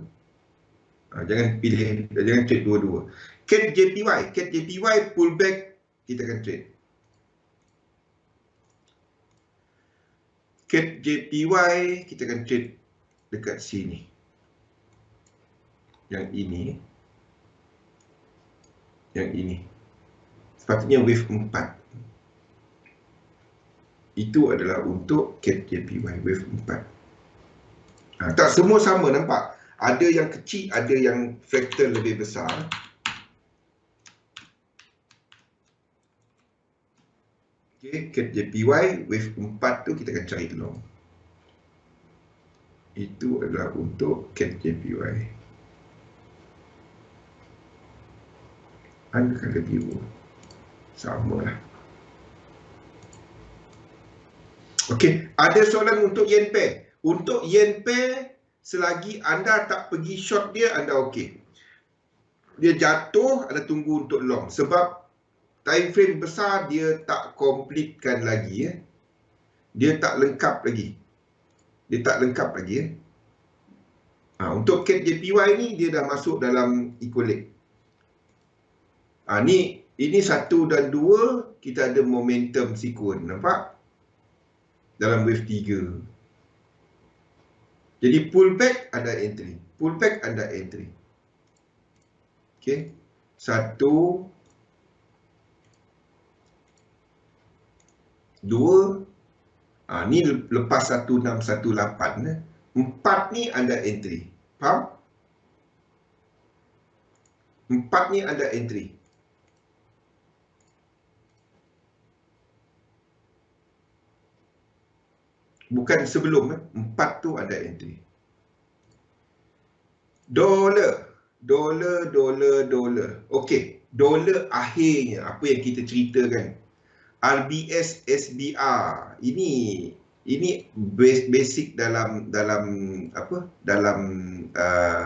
Jangan trade dua-dua. CAD JPY pullback, kita akan trade. CAD JPY kita akan trade dekat sini. Yang ini. Yang ini. Sepatutnya wave 4. Itu adalah untuk CAD JPY wave 4. Tak semua sama, nampak? Ada yang kecil, ada yang fractal lebih besar. Okay, CAD JPY wave 4 tu kita akan cari long. Itu adalah untuk cat JPY. Anda kena biru. Sama lah. Okey, ada soalan untuk yen pair. Untuk yen pair, selagi anda tak pergi short dia, anda okey. Dia jatuh, anda tunggu untuk long. Sebab time frame besar dia tak completekan lagi. Dia tak lengkap lagi. Untuk cat JPY ni, dia dah masuk dalam equilibrium. Ini 1 dan 2, kita ada momentum sequence. Nampak? Dalam wave 3. Jadi pullback ada entry. Pullback ada entry. Okey. 1, 2. Ni lepas 1618. 4 ni ada entry. Faham? 4 ni ada entry. Bukan sebelum. 4 tu ada entry. Dolar. Okey. Dolar akhirnya. Apa yang kita ceritakan. RBS SBR. Ini basic dalam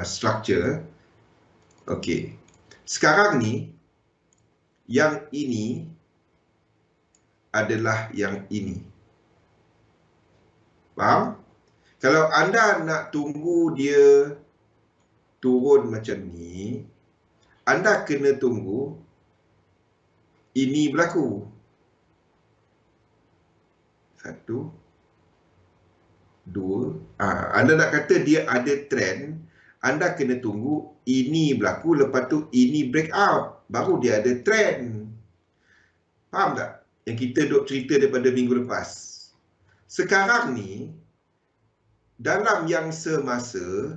structure. Okey. Sekarang ni yang ini adalah yang ini. Faham? Kalau anda nak tunggu dia turun macam ni, anda kena tunggu ini berlaku. 1, 2. Anda nak kata dia ada trend, anda kena tunggu ini berlaku, lepas tu ini breakout, baru dia ada trend. Faham tak? Yang kita duk cerita daripada minggu lepas. Sekarang ni, dalam yang semasa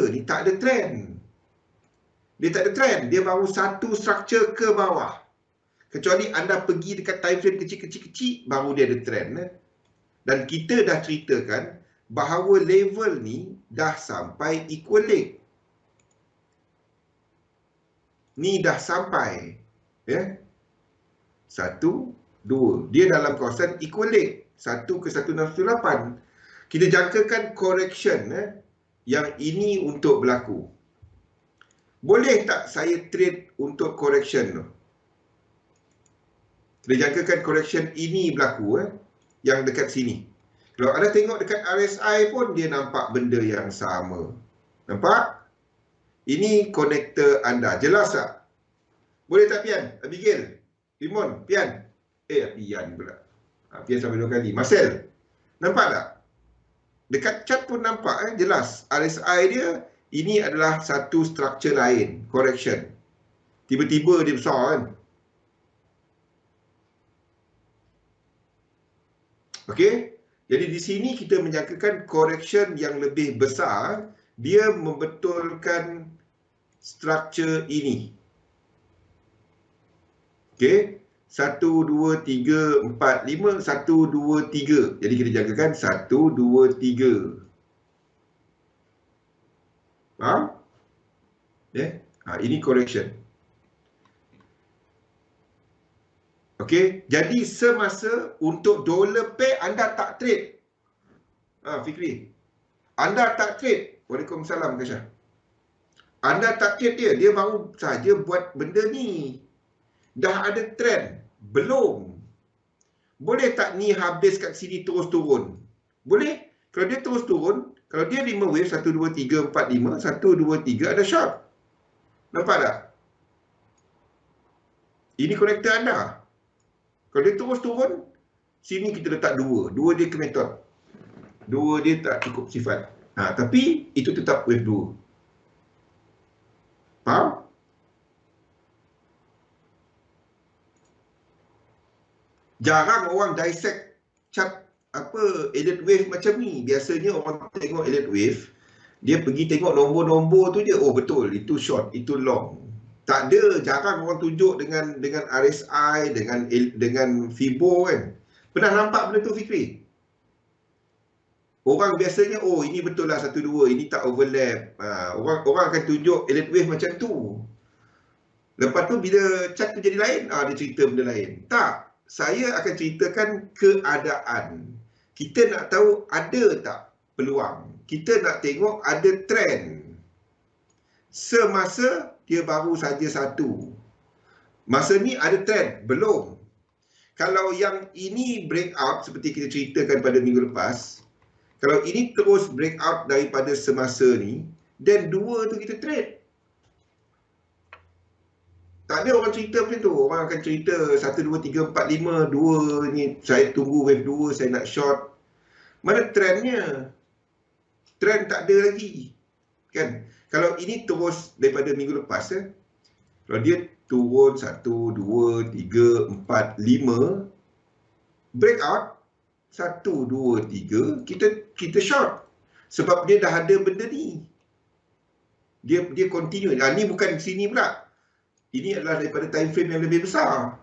ni tak ada trend. Dia tak ada trend. Dia baru satu structure ke bawah. Kecuali anda pergi dekat time frame kecil-kecil, baru dia ada trend. Dan kita dah ceritakan bahawa level ni dah sampai equilibrium. Ni dah sampai. 1, 2. Dia dalam kawasan equilibrium. 1 ke 1618. Kita jangkakan correction yang ini untuk berlaku. Boleh tak saya trade untuk correction tu? Kita jangkakan correction ini berlaku yang dekat sini. Kalau anda tengok dekat RSI pun dia nampak benda yang sama. Nampak? Ini konektor anda. Jelas tak? Boleh tak Pian? Abigail? Limon? Pian? Pian pula. Pian sampai 2 kali. Marcel? Nampak tak? Dekat chart pun nampak jelas. RSI dia, ini adalah satu structure lain. Correction. Tiba-tiba dia besar kan? Okey? Jadi di sini kita menjangkakan correction yang lebih besar. Dia membetulkan structure ini. Okey? 1, 2, 3, 4, 5, 1, 2, 3. Jadi kita jangkakan 1, 2, 3. Faham? Ini correction. Okey, jadi semasa untuk dollar pair anda tak trade. Fikri. Anda tak trade. Waalaikumsalam Kasha. Anda tak trade dia. Dia baru saja buat benda ni. Dah ada trend. Belum. Boleh tak ni habis kat sini terus turun? Boleh. Kalau dia terus turun, kalau dia 5 wave, 1, 2, 3, 4, 5, 1, 2, 3 ada short. Nampak tak? Ini konektor anda. Kalau dia terus turun, sini kita letak 2. 2 dia ke method. 2 dia tak cukup sifat. Tapi itu tetap wave 2. Faham? Jarang orang dissect chart Elliott wave macam ni. Biasanya orang tengok Elliott wave, dia pergi tengok nombor-nombor tu je. Oh betul, itu short, itu long. Tak ada, jarang orang tunjuk dengan RSI, dengan Fibo kan. Pernah nampak benda tu Fikri? Orang biasanya, oh ini betul lah 1, 2, ini tak overlap. Orang akan tunjuk alert wave macam tu. Lepas tu bila chart tu jadi lain, dia cerita benda lain. Tak, saya akan ceritakan keadaan. Kita nak tahu ada tak peluang. Kita nak tengok ada trend. Semasa dia baru saja satu. Masa ni ada trend? Belum. Kalau yang ini breakout seperti kita ceritakan pada minggu lepas, kalau ini terus breakout daripada semasa ni, then dua tu kita trade. Tak ada orang cerita macam tu. Orang akan cerita 1, 2, 3, 4, 5, 2 ni saya tunggu wave 2, saya nak short. Mana trendnya? Trend tak ada lagi. Kan? Kalau ini terus daripada minggu lepas, kalau dia turun 1, 2, 3, 4, 5, breakout 1, 2, 3, kita short. Sebab dia dah ada benda ni. Dia continue. Ni bukan sini pula. Ini adalah daripada time frame yang lebih besar.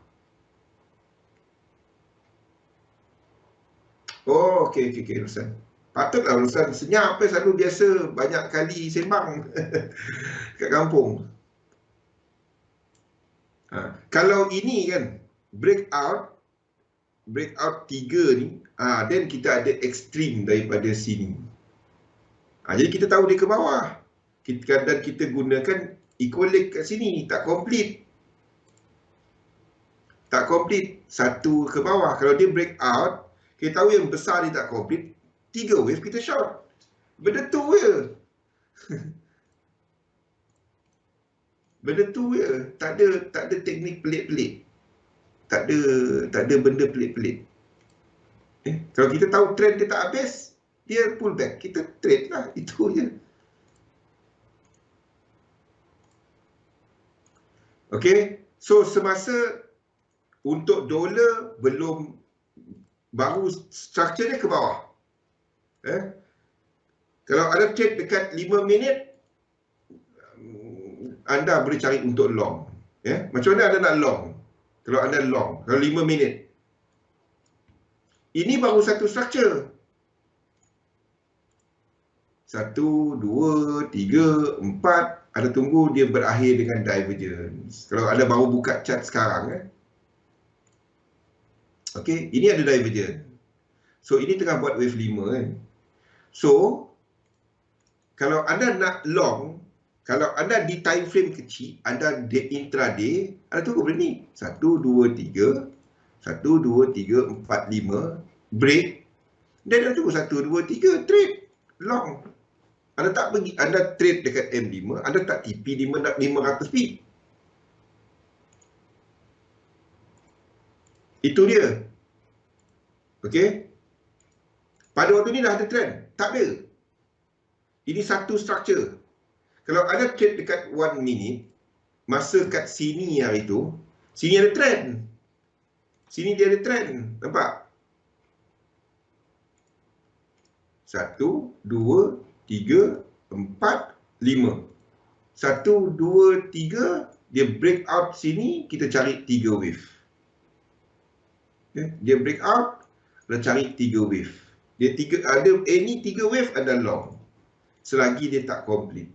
Oh, okey, Ruslan. Patutlah Ruslan senyap, selalu biasa banyak kali sembang kat kampung. Kalau ini kan, breakout 3 ni, then kita ada ekstrim daripada sini. Jadi kita tahu dia ke bawah. Dan kita gunakan equal kat sini, tak complete. Tak complete, satu ke bawah. Kalau dia breakout, kita tahu yang besar dia tak complete, 3 wave kita short. Benda tu je. Benda tu je. Tak ada teknik pelik-pelik. Tak ada benda pelik-pelik. Kalau kita tahu trend dia tak habis, dia pull back, kita trade lah. Itu je. Okay, so semasa untuk dolar belum, baru structure dia ke bawah. Kalau ada trade dekat 5 minit, anda boleh cari untuk long. Macam mana anda nak long? Kalau anda long, kalau 5 minit. Ini baru satu structure. 1, 2, 3, 4. Anda tunggu dia berakhir dengan divergence. Kalau anda baru buka chart sekarang, okey, ini ada divergence. So ini tengah buat wave 5 kan. So kalau anda nak long, kalau anda di time frame kecil, anda di intraday, anda tunggu benda ni. 1, 2, 3, 1, 2, 3, 4, 5, break. Dan anda tunggu 1, 2, 3, trade long. Anda tak pergi, anda trade dekat M5, anda tak TP 500 pip. Itu dia. Okey. Pada waktu ni dah ada trend. Tak ada. Ini satu structure. Kalau anda trade dekat 1 minute, masa kat sini hari tu, sini ada trend. Sini dia ada trend. Nampak? 1, 2, 3, 4, 5. 1, 2, 3, dia break out sini, kita cari 3 wave. Dia break out, kita cari 3 wave. Dia ada any 3 wave ada long. Selagi dia tak complete.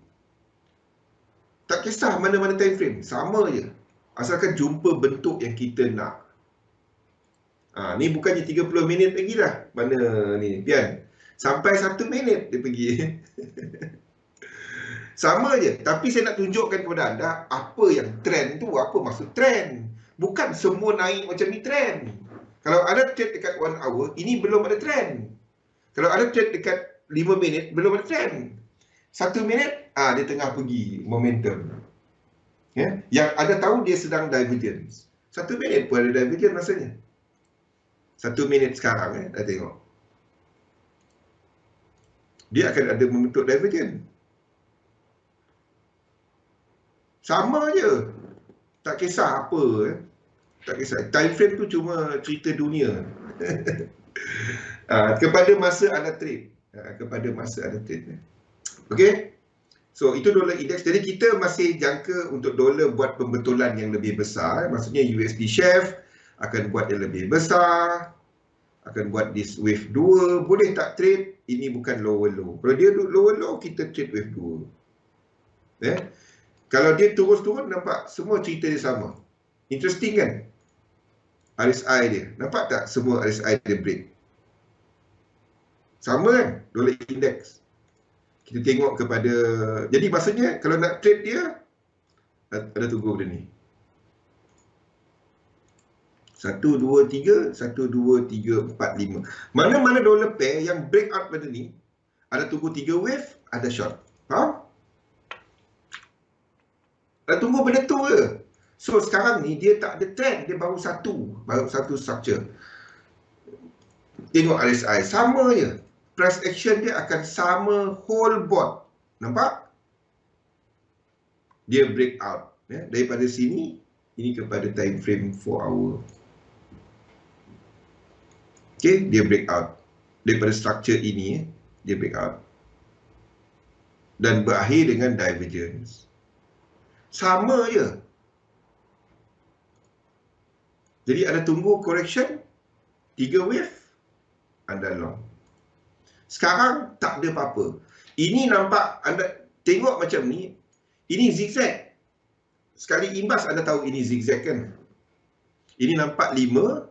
Tak kisah mana-mana time frame, sama je. Asalkan jumpa bentuk yang kita nak. Ni bukannya 30 minit lagi dah. Mana ni, Pian? Sampai 1 minit dia pergi. Sama je. Tapi saya nak tunjukkan kepada anda apa yang trend tu, apa maksud trend. Bukan semua naik macam ni trend. Kalau ada trade dekat 1 hour, ini belum ada trend. Kalau ada trade dekat 5 minit, belum ada trend. 1 minit, dia tengah pergi momentum. Yang ada tahu dia sedang divergence. 1 minit pun ada divergence rasanya. 1 minit sekarang, dah tengok. Dia akan ada membentuk divergence. Sama je. Tak kisah apa. Tak kisah. Time frame tu cuma cerita dunia. Kepada masa anda trade. Kepada masa anda trade. Okey. So itu dolar index. Jadi kita masih jangka untuk dolar buat pembetulan yang lebih besar. Maksudnya USD Chef akan buat yang lebih besar. Akan buat this wave 2. Boleh tak trade? ini bukan lower low. Kalau dia lower low, kita trade wave 2. Kalau dia turun-turun, nampak semua cerita dia sama. Interesting kan? RSI dia. Nampak tak semua RSI dia break? Sama kan? Dollar index. Kita tengok kepada... Jadi maksudnya kalau nak trade dia, ada tunggu benda ni. 1, 2, 3, 1, 2, 3, 4, 5. Mana-mana dollar pair yang breakout pada ni, ada tunggu 3 wave, ada short. Faham? Ada tunggu benda tu ke? So sekarang ni dia tak ada trend, dia baru satu structure. Tengok RSI, sama je. Price action dia akan sama whole board. Nampak? Dia breakout. Daripada sini, ini kepada time frame 4 hour. Okay, dia breakout. Daripada structure ini, dia breakout. Dan berakhir dengan divergence. Sama je. Jadi ada tunggu correction, 3 wave, anda long. Sekarang tak ada apa-apa. Ini nampak, anda tengok macam ni, ini zigzag. Sekali imbas anda tahu ini zigzag kan? Ini nampak 5,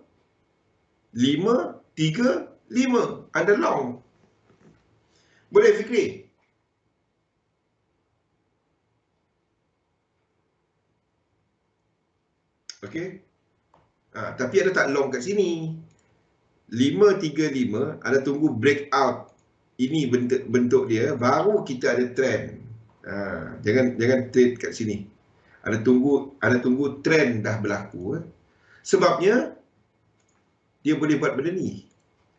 5, 3, 5. Anda long. Boleh Fikri? Okey. Tapi ada tak long kat sini? 5, 3, 5. Ada tunggu breakout. Ini bentuk dia. Baru kita ada trend. Jangan trade kat sini. Ada tunggu trend dah berlaku. Sebabnya dia boleh buat benda ni.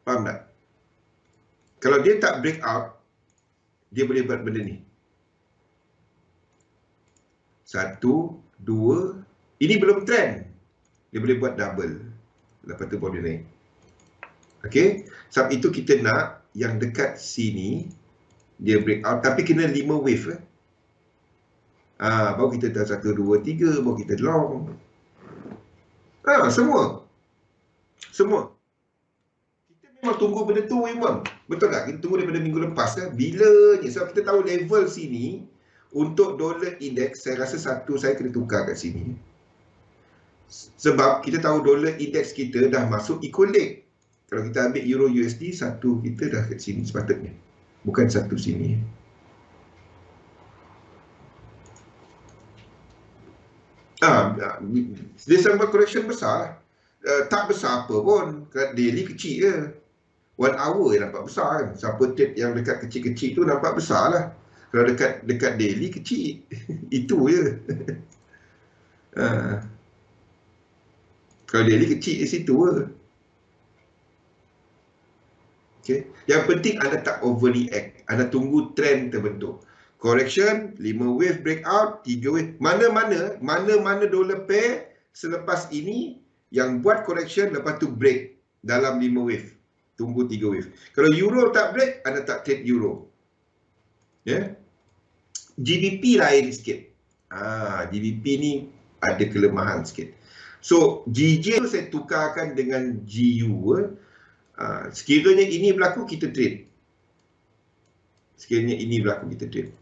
Faham tak? Kalau dia tak break out, dia boleh buat benda ni. 1, 2. Ini belum trend. Dia boleh buat double. Lepas tu baru dia naik. Okey. Sebab itu kita nak yang dekat sini dia break out. Tapi kena 5 wave. Baru kita dah 1, 2, 3. Baru kita long. Semua. Kita memang tunggu benda tu memang. Betul tak? Kita tunggu daripada minggu lepas. Bila ni? Sebab kita tahu level sini. Untuk dollar index, saya rasa saya kena tukar kat sini. Sebab kita tahu dollar index kita dah masuk equilibrium. Kalau kita ambil Euro USD, satu kita dah kat sini sepatutnya. Bukan satu sini. Dia sampai correction besar. Tak besar apa pun. Daily kecil je. 1 hour nampak besar kan. Siapa trade yang dekat kecil-kecil tu nampak besar lah. Kalau dekat daily kecil. Itu je. Kalau daily kecil di situ je. Okay. Yang penting anda tak overreact. Anda tunggu trend terbentuk. Correction, 5 wave breakout, 3 wave. Mana-mana dollar pair selepas ini yang buat correction lepas tu break dalam 5 wave. Tunggu 3 wave. Kalau euro tak break, anda tak trade euro. GBP lain sikit. GBP ni ada kelemahan sikit. So, GJ tu saya tukarkan dengan GU. Sekiranya ini berlaku, kita trade. Sekiranya ini berlaku, kita trade.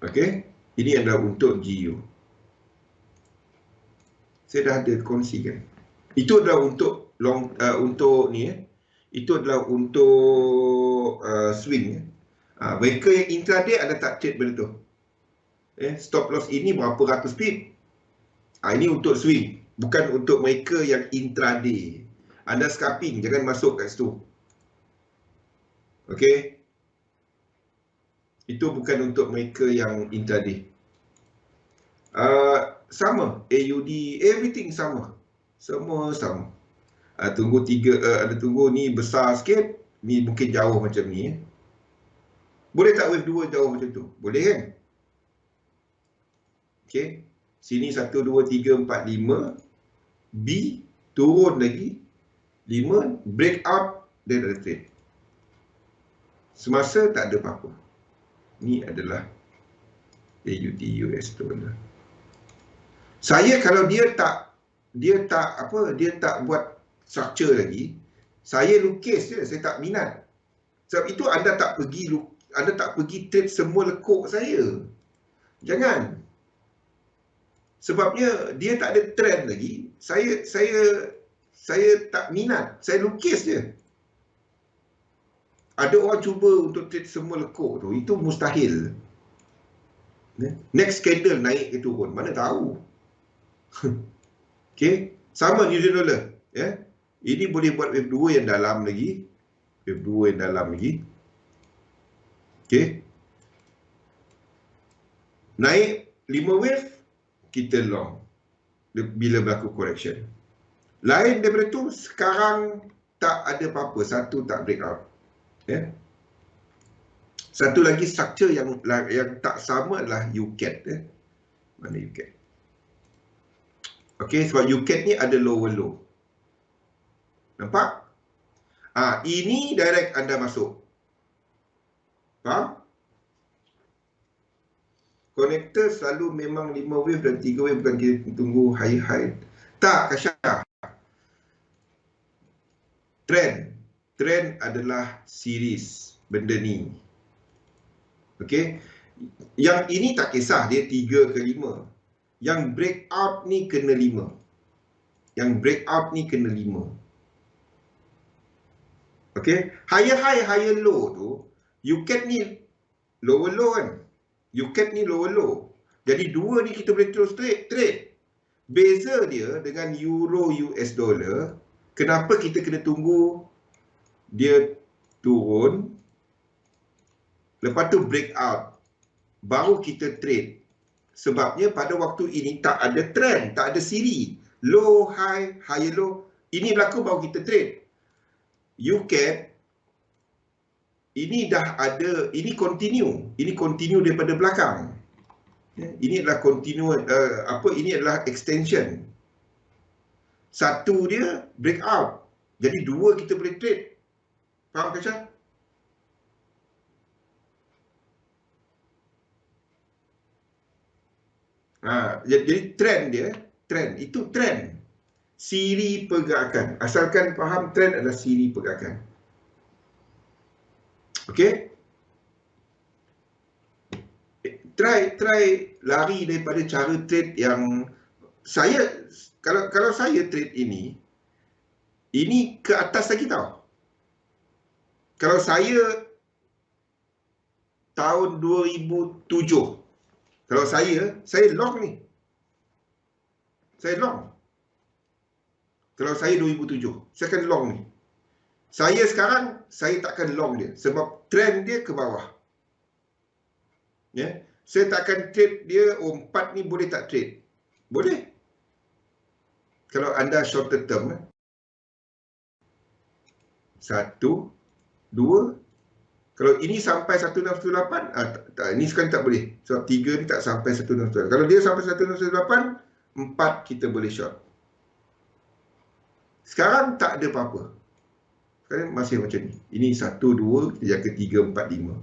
Okey. Ini adalah untuk GU. Saya dah ada kongsikan. Itu adalah untuk untuk ni. Itu adalah untuk swing. Mereka yang intraday ada tak trade benda tu. Stop loss ini berapa ratus pip. Ini untuk swing. Bukan untuk mereka yang intraday. Anda scalping, jangan masuk kat situ. Okey. Itu bukan untuk mereka yang intraday. Sama. AUD, everything sama. Semua sama. Tunggu ada tunggu ni besar sikit. Ni mungkin jauh macam ni. Boleh tak wave 2 jauh macam tu? Boleh kan? Okey. Sini 1, 2, 3, 4, 5. B. Turun lagi. 5. Breakout. Dan ada trade. Semasa tak ada apa-apa. Ni adalah AUD US dollar. Saya kalau dia tak buat structure lagi, Saya lukis je, saya tak minat. Sebab itu anda tak pergi trade semua lekuk saya. Jangan. Sebabnya dia tak ada trend lagi. Saya tak minat. Saya lukis je. Ada orang cuba untuk trade semua lekuk tu, itu mustahil. Next candle naik ke turun, mana tahu. Okey, sama New Zealand dollar, ya. Ini boleh buat wave 2 yang dalam lagi. Wave 2 yang dalam lagi. Okey. Naik 5 wave, kita long bila berlaku correction. Lain daripada tu, sekarang tak ada apa-apa, satu tak breakout. Ya. Satu lagi structure yang tak sama adalah UCAT. Ya. Mana UCAT? Okey, sebab UCAT ni ada lower low. Nampak? Ini direct anda masuk. Faham? Connector selalu memang 5 wave dan 3 wave, bukan kita tunggu high. Tak, Kasyah. Trend adalah series benda ni. Okey. Yang ini tak kisah dia 3 ke 5. Yang breakout ni kena 5. Yang breakout ni kena 5. Okey. Higher high, higher low tu, UCAT ni lower low kan. UCAT ni lower low. Jadi dua ni kita boleh terus trade. Beza dia dengan euro US dollar, kenapa kita kena tunggu dia turun, lepas tu breakout, baru kita trade. Sebabnya pada waktu ini tak ada trend, tak ada siri. Low, high, high, low. Ini berlaku baru kita trade. UCAT, ini dah ada, ini continue daripada belakang. Ini adalah continue, ini adalah extension. Satu dia breakout. Jadi dua kita boleh trade. Faham Kasyah? Jadi trend itu trend. Siri pergerakan. Asalkan faham trend adalah siri pergerakan. Okey? Try lari daripada cara trade yang saya, kalau saya trade ini ke atas lagi tau. Kalau saya tahun 2007, kalau saya long ni. Saya long. Kalau saya 2007, saya akan long ni. Saya sekarang, saya takkan long dia. Sebab trend dia ke bawah. Ya. Saya takkan trade dia, 4 ni boleh tak trade? Boleh. Kalau anda shorter term. 1, 2. Kalau ini sampai 1618, ini sekarang tak boleh. Sebab 3 ni tak sampai 1618. Kalau dia sampai 1618, 4 kita boleh short. Sekarang tak ada apa-apa. Sekarang masih macam ni. Ini 1, 2, kita jaga 3, 4, 5.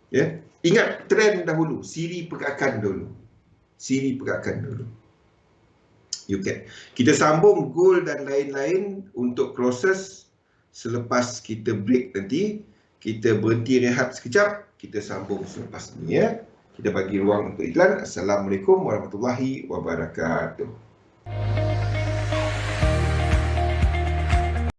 Ya. Ingat trend dahulu, siri pergerakan dulu. UCAT. Kita sambung gold dan lain-lain untuk proses selepas kita break nanti. Kita berhenti rehat sekejap, kita sambung selepas ni ya. Kita bagi ruang untuk iklan. Assalamualaikum warahmatullahi wabarakatuh.